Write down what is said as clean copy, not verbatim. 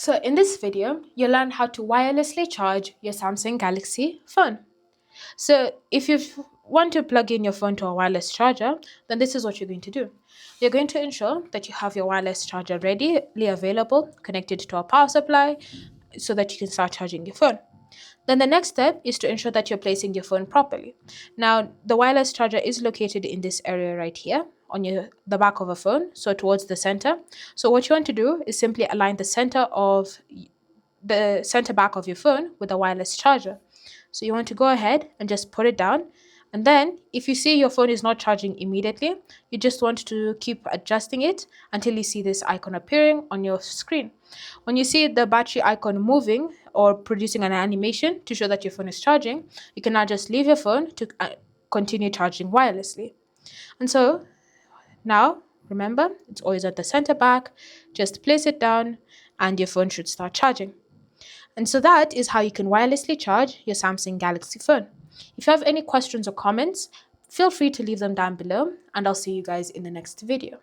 So in this video, you'll learn how to wirelessly charge your Samsung Galaxy phone. So if you want to plug in your phone to a wireless charger, then this is what you're going to do. You're going to ensure that you have your wireless charger readily available, connected to a power supply, so that you can start charging your phone. Then the next step is to ensure that you're placing your phone properly. Now, the wireless charger is located in this area right here on the back of a phone, so towards the center. So what you want to do is simply align the center back of your phone with a wireless charger. So you want to go ahead and just put it down. And then if you see your phone is not charging immediately, you just want to keep adjusting it until you see this icon appearing on your screen. When you see the battery icon moving or producing an animation to show that your phone is charging, you can now just leave your phone to continue charging wirelessly. And so now, remember, it's always at the center back. Just place it down and your phone should start charging. And so that is how you can wirelessly charge your Samsung Galaxy phone. If you have any questions or comments, feel free to leave them down below, and I'll see you guys in the next video.